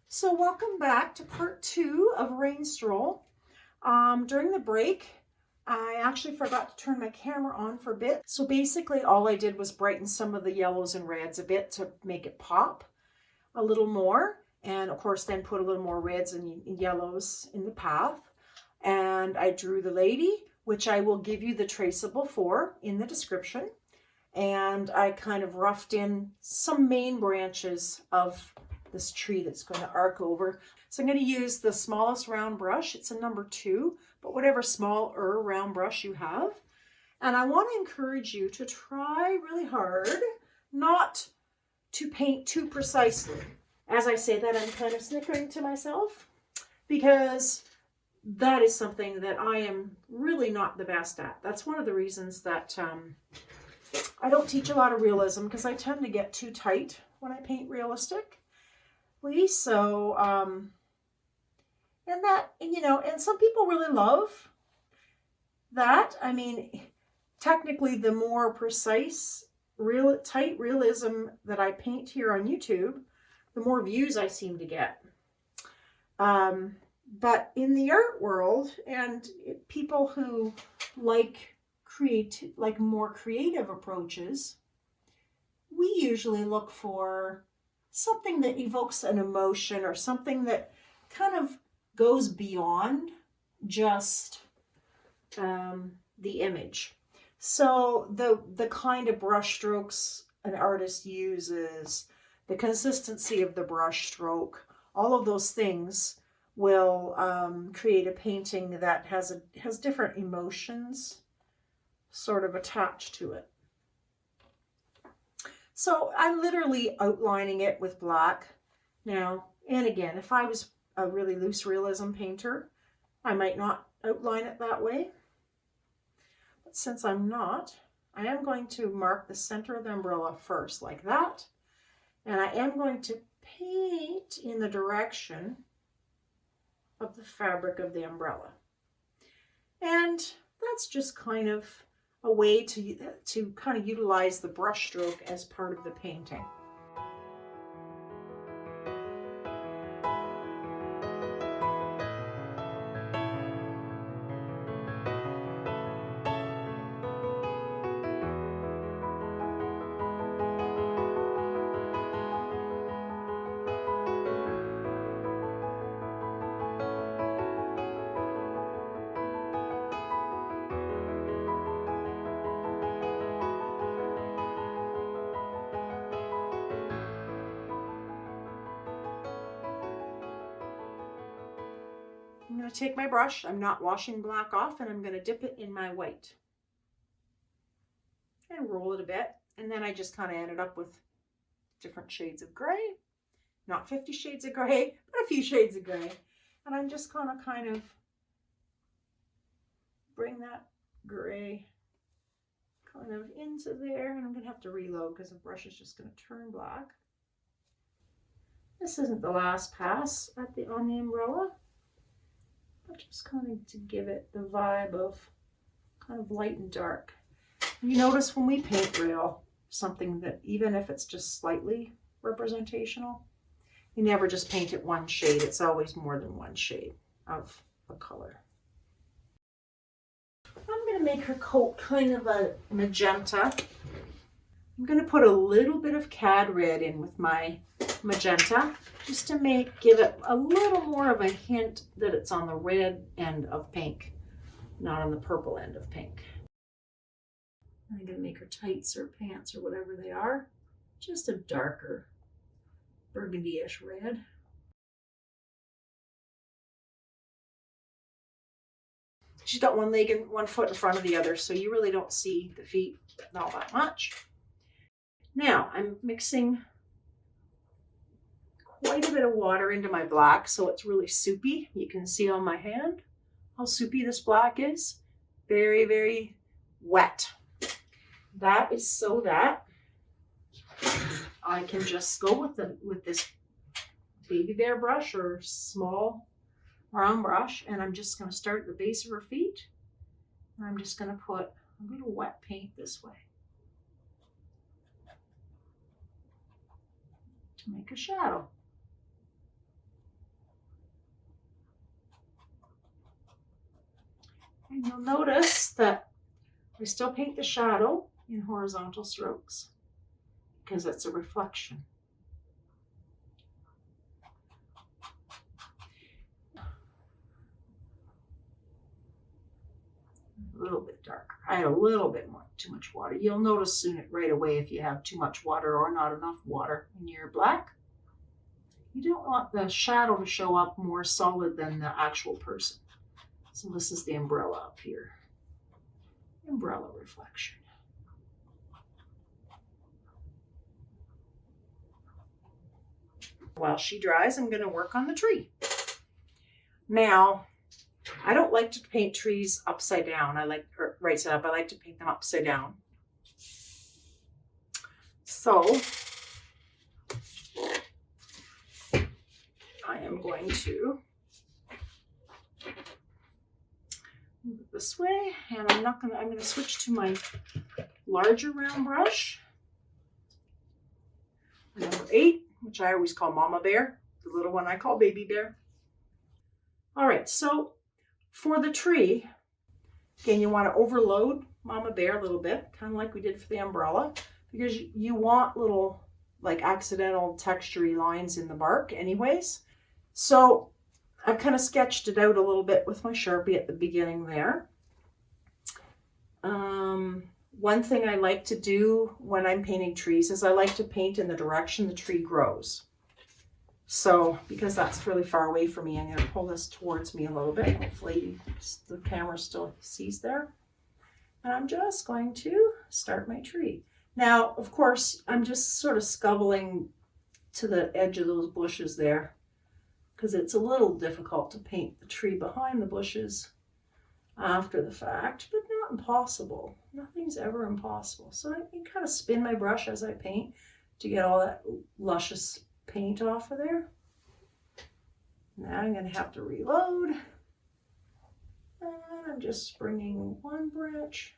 So welcome back to part 2 of Rain Stroll. During the break, I actually forgot to turn my camera on for a bit. So basically all I did was brighten some of the yellows and reds a bit to make it pop a little more. And of course then put a little more reds and yellows in the path. And I drew the lady, which I will give you the traceable for in the description. And I kind of roughed in some main branches of this tree that's going to arc over. So I'm going to use the smallest round brush. It's a number 2, but whatever smaller round brush you have. And I want to encourage you to try really hard not to paint too precisely. As I say that, I'm kind of snickering to myself because that is something that I am really not the best at. That's one of the reasons that I don't teach a lot of realism, because I tend to get too tight when I paint realistically. So, and that, and some people really love that. I mean, technically, the more precise, tight realism that I paint here on YouTube, the more views I seem to get. But in the art world, and people who like more creative approaches, we usually look for something that evokes an emotion or something that kind of goes beyond just the image. So the kind of brush strokes an artist uses, the consistency of the brush stroke, all of those things will create a painting that has different emotions sort of attached to it. So I'm literally outlining it with black now. And again, if I was a really loose realism painter, I might not outline it that way. But since I'm not, I am going to mark the center of the umbrella first, like that. And I am going to paint in the direction of the fabric of the umbrella. And that's just kind of a way to kind of utilize the brush stroke as part of the painting. I'm going to take my brush, I'm not washing black off, and I'm going to dip it in my white and roll it a bit. And then I just kind of ended up with different shades of gray, not 50 shades of gray, but a few shades of gray. And I'm just going to kind of bring that gray kind of into there. And I'm going to have to reload because the brush is just going to turn black. This isn't the last pass on the umbrella. But just kind of to give it the vibe of kind of light and dark. You notice when we paint real, something that even if it's just slightly representational, you never just paint it one shade. It's always more than one shade of a color. I'm going to make her coat kind of a magenta. I'm going to put a little bit of cad red in with my magenta, just to give it a little more of a hint that it's on the red end of pink, not on the purple end of pink. I'm going to make her tights or pants or whatever they are, just a darker burgundy-ish red. She's got one leg and one foot in front of the other, so you really don't see the feet, not that much. Now I'm mixing quite a bit of water into my black, so it's really soupy. You can see on my hand how soupy this black is. Very, very wet. That is so that I can just go with this baby bear brush or small round brush, and I'm just going to start at the base of her feet, and I'm just going to put a little wet paint this way to make a shadow. And you'll notice that I still paint the shadow in horizontal strokes because it's a reflection. A little bit darker. I had a little bit more, too much water. You'll notice soon right away if you have too much water or not enough water in your black. You don't want the shadow to show up more solid than the actual person. So this is the umbrella up here. Umbrella reflection. While she dries, I'm going to work on the tree. Now, I don't like to paint trees upside down. Or right side up. I like to paint them upside down. So I am going to move it this way, and I'm going to switch to my larger round brush, number 8, which I always call Mama Bear. The little one I call Baby Bear. All right, so for the tree, again, you want to overload Mama Bear a little bit, kind of like we did for the umbrella, because you want little like accidental textury lines in the bark anyways. So I've kind of sketched it out a little bit with my Sharpie at the beginning there. One thing I like to do when I'm painting trees is I like to paint in the direction the tree grows. So because that's really far away from me, I'm going to pull this towards me a little bit. Hopefully the camera still sees there. And I'm just going to start my tree. Now, of course, I'm just sort of scubbling to the edge of those bushes there, because it's a little difficult to paint the tree behind the bushes after the fact, but not impossible. Nothing's ever impossible. So I can kind of spin my brush as I paint to get all that luscious paint off of there. Now I'm going to have to reload. And I'm just bringing one branch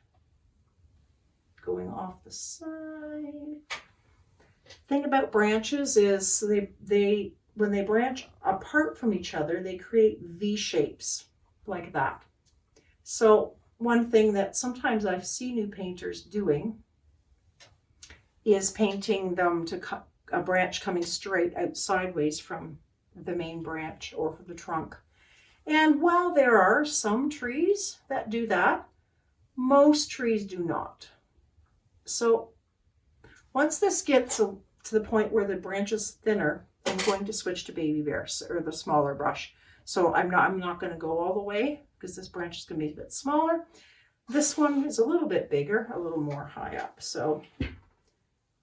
going off the side. Thing about branches is they when they branch apart from each other, they create V shapes like that. So one thing that sometimes I see new painters doing is painting them to cut a branch coming straight out sideways from the main branch or from the trunk. And while there are some trees that do that, most trees do not. So once this gets to the point where the branch is thinner, I'm going to switch to Baby Bear, or the smaller brush. So I'm not going to go all the way because this branch is going to be a bit smaller. This one is a little bit bigger, a little more high up. So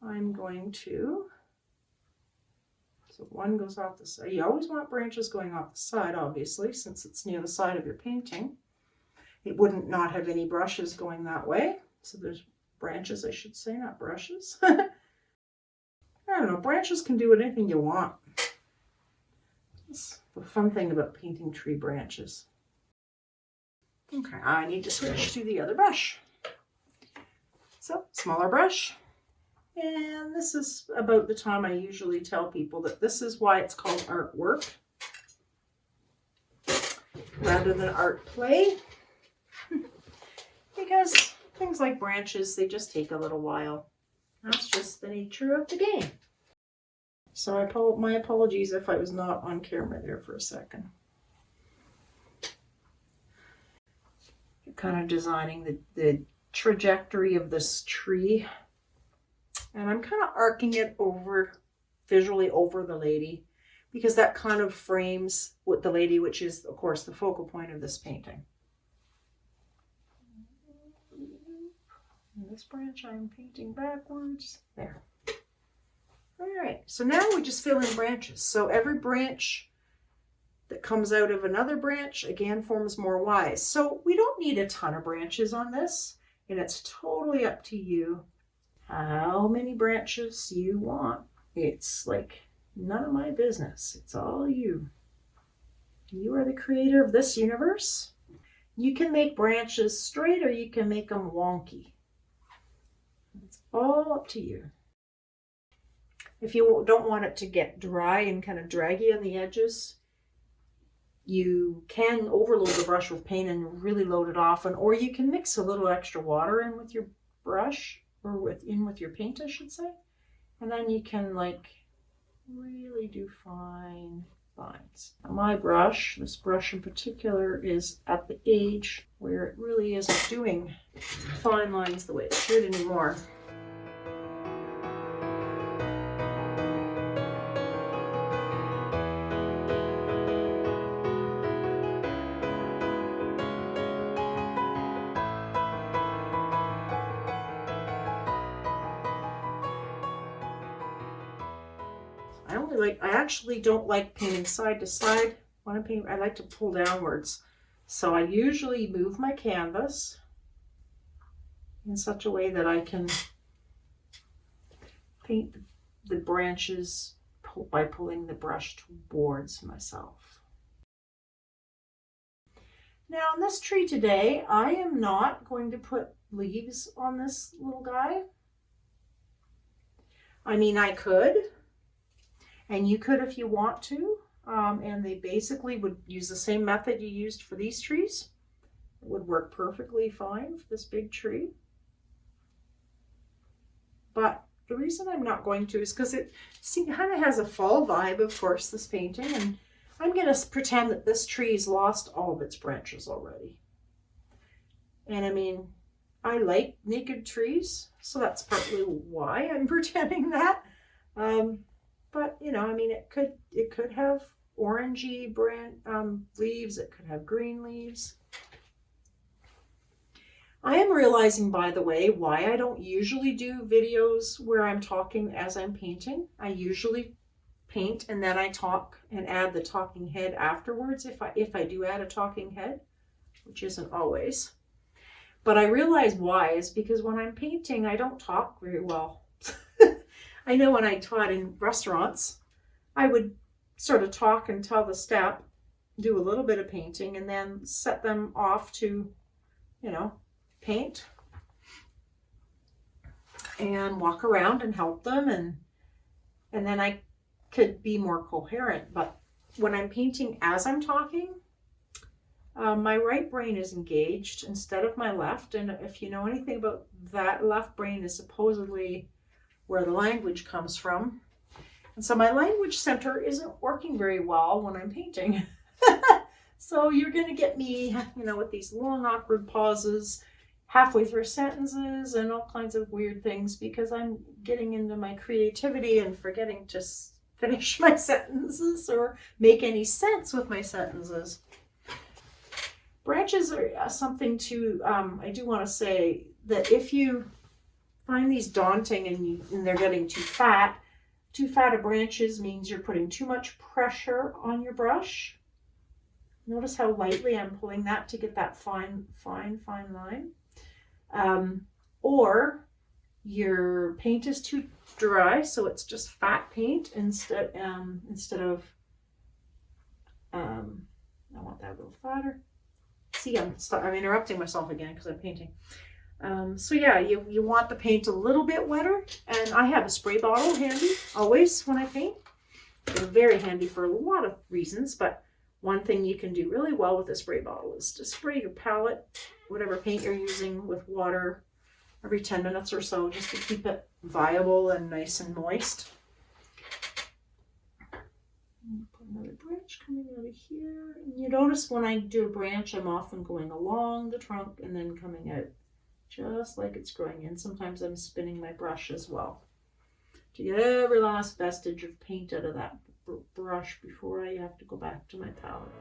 I'm going to, so one goes off the side. You always want branches going off the side, obviously, since it's near the side of your painting. It wouldn't not have any brushes going that way. So there's branches, I should say, not brushes. I don't know, branches can do anything you want. That's the fun thing about painting tree branches. Okay, I need to switch to the other brush. So, smaller brush. And this is about the time I usually tell people that this is why it's called artwork rather than art play. Because things like branches, they just take a little while. That's just the nature of the game. So my apologies if I was not on camera there for a second. You're kind of designing the trajectory of this tree. And I'm kind of arcing it over, visually over the lady, because that kind of frames what the lady, which is, of course, the focal point of this painting. And this branch I'm painting backwards. There. All right, so now we just fill in branches. So every branch that comes out of another branch, again, forms more Ys. So we don't need a ton of branches on this, and it's totally up to you how many branches you want. It's like none of my business. It's all you. You are the creator of this universe. You can make branches straight or you can make them wonky. It's all up to you. If you don't want it to get dry and kind of draggy on the edges, you can overload the brush with paint and really load it off, or you can mix a little extra water in with your brush, or with your paint, I should say, and then you can like really do fine lines. Now my brush, this brush in particular, is at the age where it really isn't doing fine lines the way it should anymore. I actually don't like painting side to side. When I paint, I like to pull downwards. So I usually move my canvas in such a way that I can paint the branches by pulling the brush towards myself. Now on this tree today, I am not going to put leaves on this little guy. I mean, I could. And you could if you want to, and they basically would use the same method you used for these trees. It would work perfectly fine for this big tree. But the reason I'm not going to is because it kind of has a fall vibe, of course, this painting, and I'm going to pretend that this tree's lost all of its branches already. And I mean, I like naked trees, so that's partly why I'm pretending that. But you know, I mean, it could have orangey leaves. It could have green leaves. I am realizing, by the way, why I don't usually do videos where I'm talking as I'm painting. I usually paint and then I talk and add the talking head afterwards. If I do add a talking head, which isn't always. But I realize why is because when I'm painting, I don't talk very well. I know when I taught in restaurants, I would sort of talk and tell the staff, do a little bit of painting, and then set them off to, you know, paint and walk around and help them, and then I could be more coherent. But when I'm painting as I'm talking, my right brain is engaged instead of my left, and if you know anything about that, left brain is supposedly where the language comes from. And so my language center isn't working very well when I'm painting. So you're going to get me, you know, with these long awkward pauses halfway through sentences and all kinds of weird things because I'm getting into my creativity and forgetting to finish my sentences or make any sense with my sentences. Branches are something to, I do want to say that if you find these daunting and they're getting too fat of branches means you're putting too much pressure on your brush. Notice how lightly I'm pulling that to get that fine line. Or your paint is too dry, so it's just fat paint instead of, I want that a little fatter. See, I'm interrupting myself again because I'm painting. So yeah, you want the paint a little bit wetter, and I have a spray bottle handy always when I paint. They're very handy for a lot of reasons, but one thing you can do really well with a spray bottle is to spray your palette, whatever paint you're using, with water every 10 minutes or so, just to keep it viable and nice and moist. Put another branch coming out of here. And you notice when I do a branch, I'm often going along the trunk and then coming out just like it's growing in. Sometimes I'm spinning my brush as well to get every last vestige of paint out of that brush before I have to go back to my palette.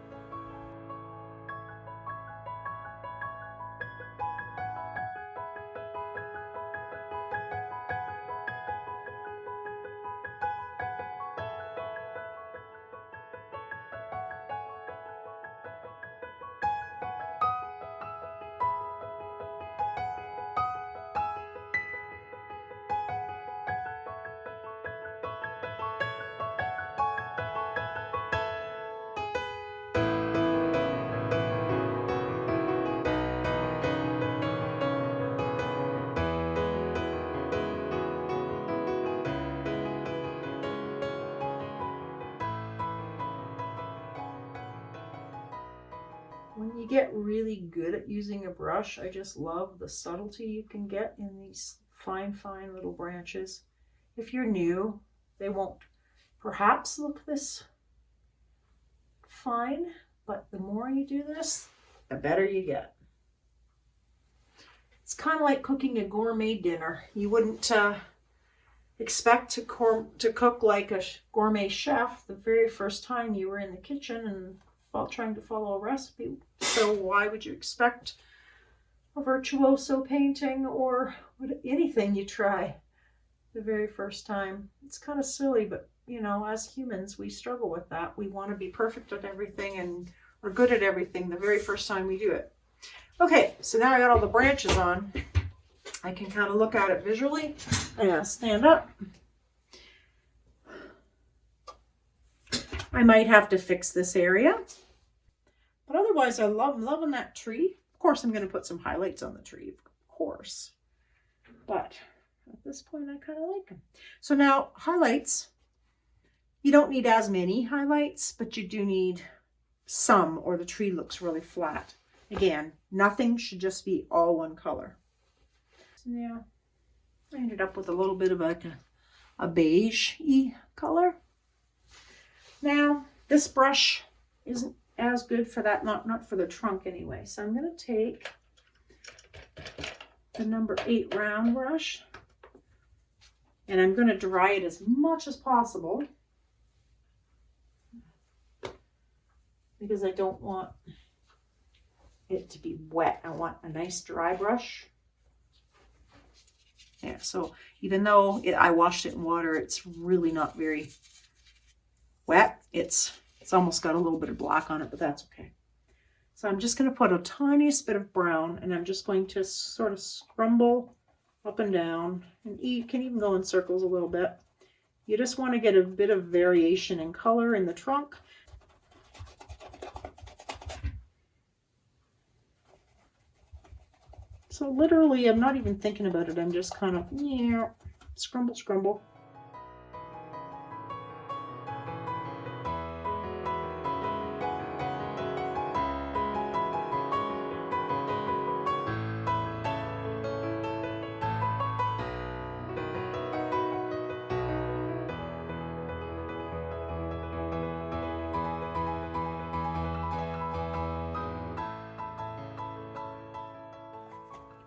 you get really good at using a brush, I just love the subtlety you can get in these fine, fine little branches. If you're new, they won't perhaps look this fine, but the more you do this, the better you get. It's kind of like cooking a gourmet dinner. You wouldn't expect to cook like a gourmet chef the very first time you were in the kitchen and while trying to follow a recipe. So why would you expect a virtuoso painting or anything you try the very first time? It's kind of silly, but you know, as humans, we struggle with that. We want to be perfect at everything and we're good at everything the very first time we do it. Okay, so now I got all the branches on. I can kind of look at it visually. I'm gonna stand up. I might have to fix this area, but otherwise I'm loving that tree. Of course, I'm going to put some highlights on the tree, of course, but at this point I kind of like them. So now highlights, you don't need as many highlights, but you do need some or the tree looks really flat. Again, nothing should just be all one color. So now I ended up with a little bit of a beige-y color. Now this brush isn't as good for that, not for the trunk anyway. So I'm going to take the number 8 round brush and I'm going to dry it as much as possible because I don't want it to be wet. I want a nice dry brush. Yeah, so even though I washed it in water, it's really not very wet. It's almost got a little bit of black on it, but that's okay. So I'm just going to put a tiniest bit of brown and I'm just going to sort of scrumble up and down, and you can even go in circles a little bit. You just want to get a bit of variation in color in the trunk. So literally, I'm not even thinking about it. I'm just kind of, yeah, scrumble, scrumble.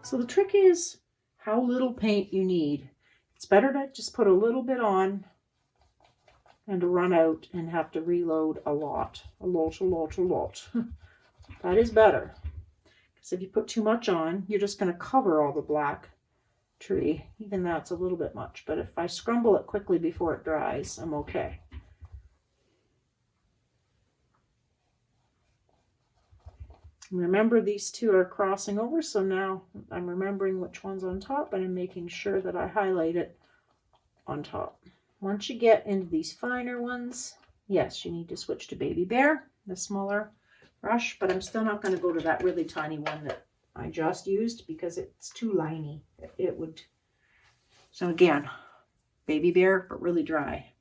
So the trick is how little paint you need. It's better to just put a little bit on and to run out and have to reload a lot. That is better. Because if you put too much on, you're just going to cover all the black tree. Even that's a little bit much. But if I scrumble it quickly before it dries, I'm okay. Remember, these two are crossing over, so now I'm remembering which one's on top and I'm making sure that I highlight it on top. Once you get into these finer ones, yes, you need to switch to Baby Bear, the smaller brush, but I'm still not going to go to that really tiny one that I just used because it's too liney. It would. So again, Baby Bear, but really dry.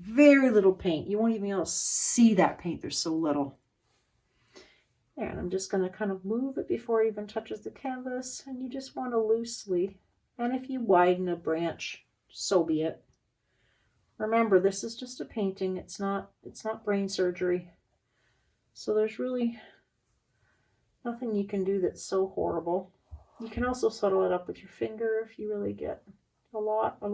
Very little paint. You won't even be able to see that paint. There's so little. And I'm just going to kind of move it before it even touches the canvas. And you just want to loosely, and if you widen a branch, so be it. Remember, this is just a painting. It's not brain surgery. So there's really nothing you can do that's so horrible. You can also settle it up with your finger if you really get a lot. I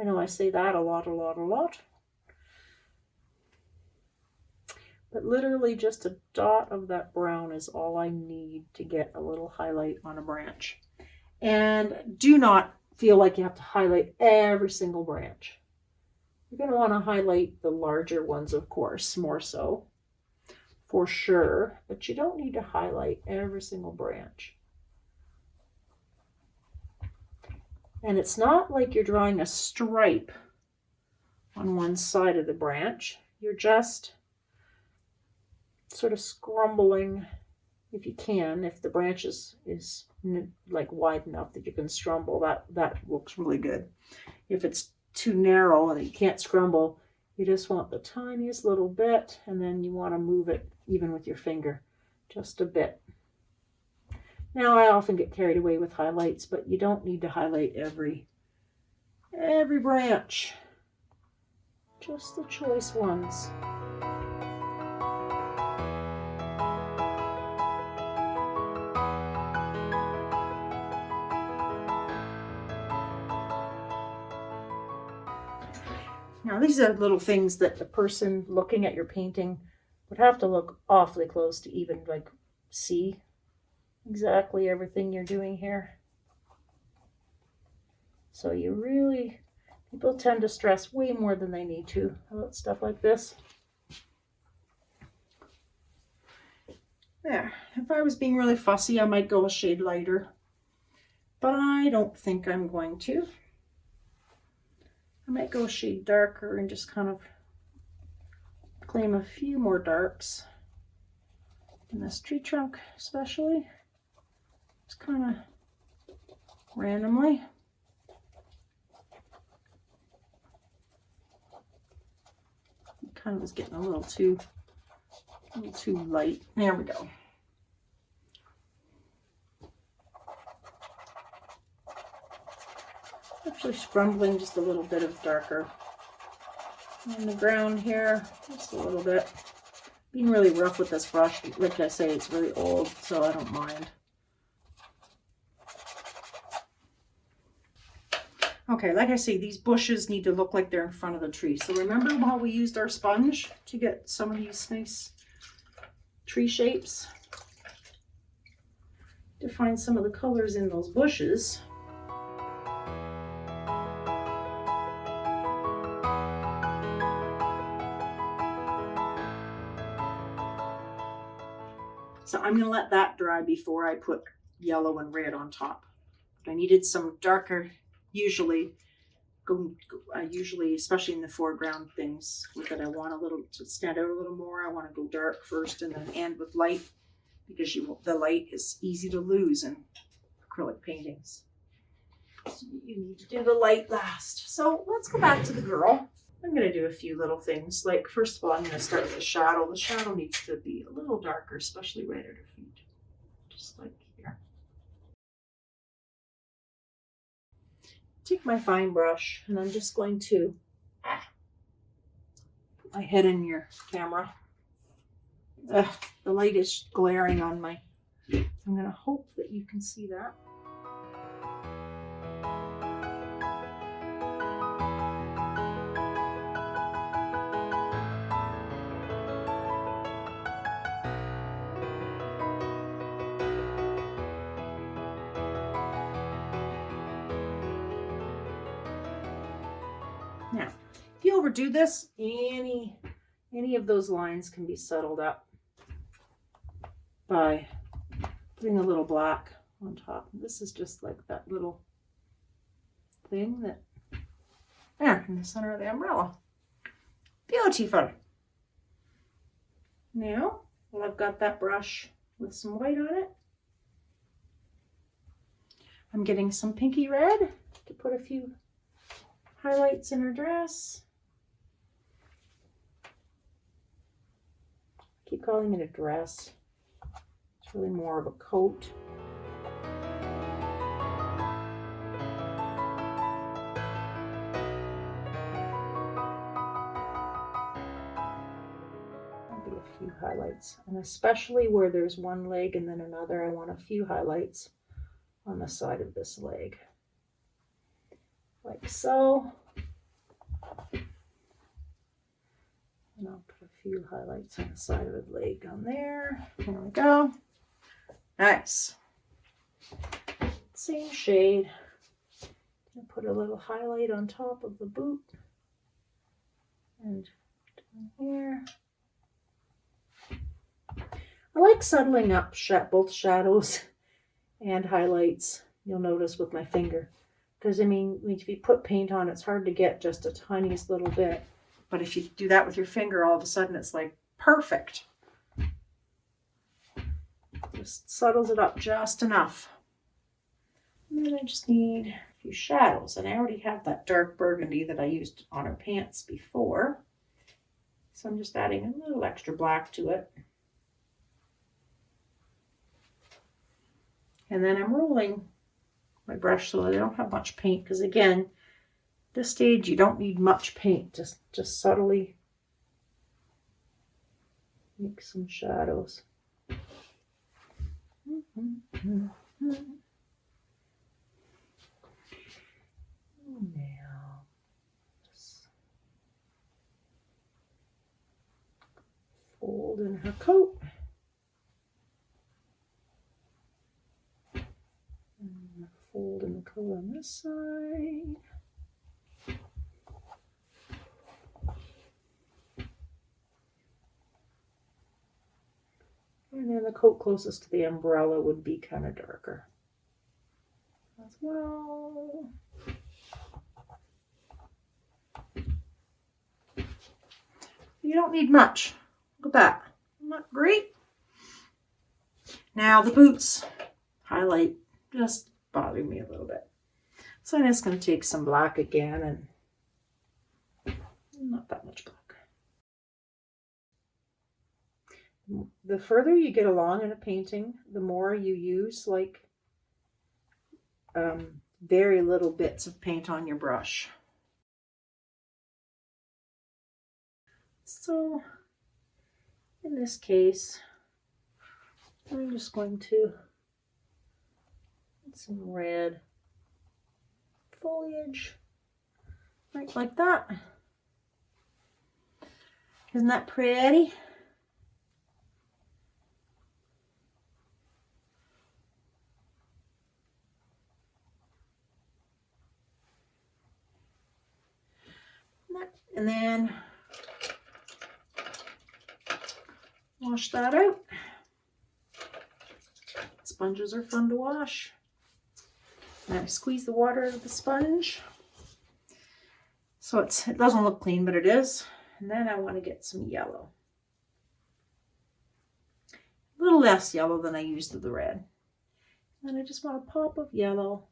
know I say that a lot. But literally just a dot of that brown is all I need to get a little highlight on a branch. And do not feel like you have to highlight every single branch. You're going to want to highlight the larger ones, of course, more so, for sure. But you don't need to highlight every single branch. And it's not like you're drawing a stripe on one side of the branch. You're just sort of scrumbling, if you can, if the branch is like wide enough that you can scrumble, that looks really good. If it's too narrow and you can't scrumble, you just want the tiniest little bit, and then you want to move it even with your finger, just a bit. Now I often get carried away with highlights, but you don't need to highlight every branch, just the choice ones. Now these are little things that the person looking at your painting would have to look awfully close to even like see exactly everything you're doing here. So people tend to stress way more than they need to about stuff like this. There, if I was being really fussy, I might go a shade lighter, but I don't think I'm going to. I might go a shade darker and just kind of claim a few more darks in this tree trunk, especially. Just kind of randomly. It kind of was getting a little too light. There we go. Actually scrumbling just a little bit of darker on the ground here, just a little bit. Being really rough with this brush. Like I say, it's really old, so I don't mind. Okay, like I say, these bushes need to look like they're in front of the tree. So remember how we used our sponge to get some of these nice tree shapes? To find some of the colors in those bushes. So I'm going to let that dry before I put yellow and red on top. I needed some darker, usually, especially in the foreground things that I want a little to stand out a little more. I want to go dark first and then end with light, because the light is easy to lose in acrylic paintings. So you need to do the light last. So let's go back to the girl. I'm going to do a few little things. Like, first of all, I'm going to start with the shadow. The shadow needs to be a little darker, especially right at her feet. Just like here. Take my fine brush, and I'm just going to put my head in your camera. The light is glaring on my... I'm going to hope that you can see that. Now, if you overdo this, any of those lines can be settled up by putting a little black on top. This is just like that little thing that there in the center of the umbrella. Beautiful. Now, well, I've got that brush with some white on it. I'm getting some pinky red to put a few highlights in her dress. I keep calling it a dress. It's really more of a coat. Maybe a few highlights, and especially where there's one leg and then another, I want a few highlights on the side of this leg. Like so. And I'll put a few highlights on the side of the leg on there. There we go. Nice. Same shade. I'll put a little highlight on top of the boot. And down here. I like settling up both shadows and highlights, you'll notice, with my finger. Because, I mean, if you put paint on, it's hard to get just a tiniest little bit. But if you do that with your finger, all of a sudden it's like perfect. Just settles it up just enough. And then I just need a few shadows. And I already have that dark burgundy that I used on her pants before. So I'm just adding a little extra black to it. And then I'm rolling my brush so that I don't have much paint, because again, this stage you don't need much paint, just subtly make some shadows. Now, fold in her coat. And fold in the coat on this side. And then the coat closest to the umbrella would be kind of darker as well. You don't need much. Look at that. Isn't that great? Now the boots highlight just bother me a little bit. So I'm just going to take some black again, and not that much black. The further you get along in a painting, the more you use like very little bits of paint on your brush. So in this case, I'm just going to put some red foliage right like that. Isn't that pretty? And then wash that out. Sponges are fun to wash. And I squeeze the water out of the sponge. So it doesn't look clean, but it is. And then I want to get some yellow. A little less yellow than I used with the red. And I just want a pop of yellow.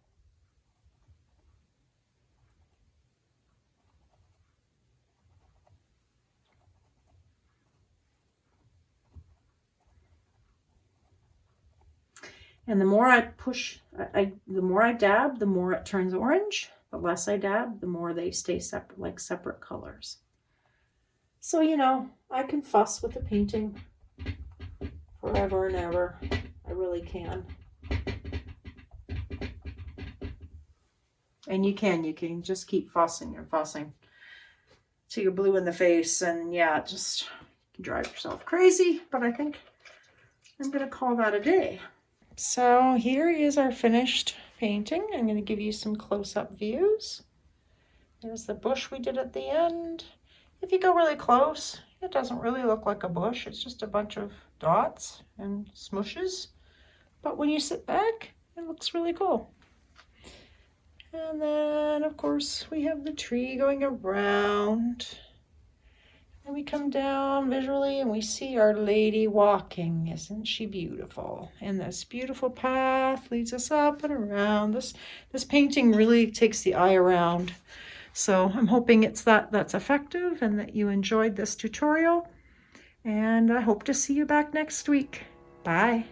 And the more I push, the more I dab, the more it turns orange. The less I dab, the more they stay separate, like separate colors. So, you know, I can fuss with the painting forever and ever. I really can. And you can just keep fussing and fussing till you're blue in the face. And yeah, just drive yourself crazy. But I think I'm going to call that a day. So here is our finished painting. I'm going to give you some close-up views. There's the bush we did at the end. If you go really close, it doesn't really look like a bush. It's just a bunch of dots and smooshes. But when you sit back, it looks really cool. And then, of course, we have the tree going around. And we come down visually and we see Our Lady walking. Isn't she beautiful? And this beautiful path leads us up and around. This painting really takes the eye around. So I'm hoping that's effective and that you enjoyed this tutorial. And I hope to see you back next week. Bye.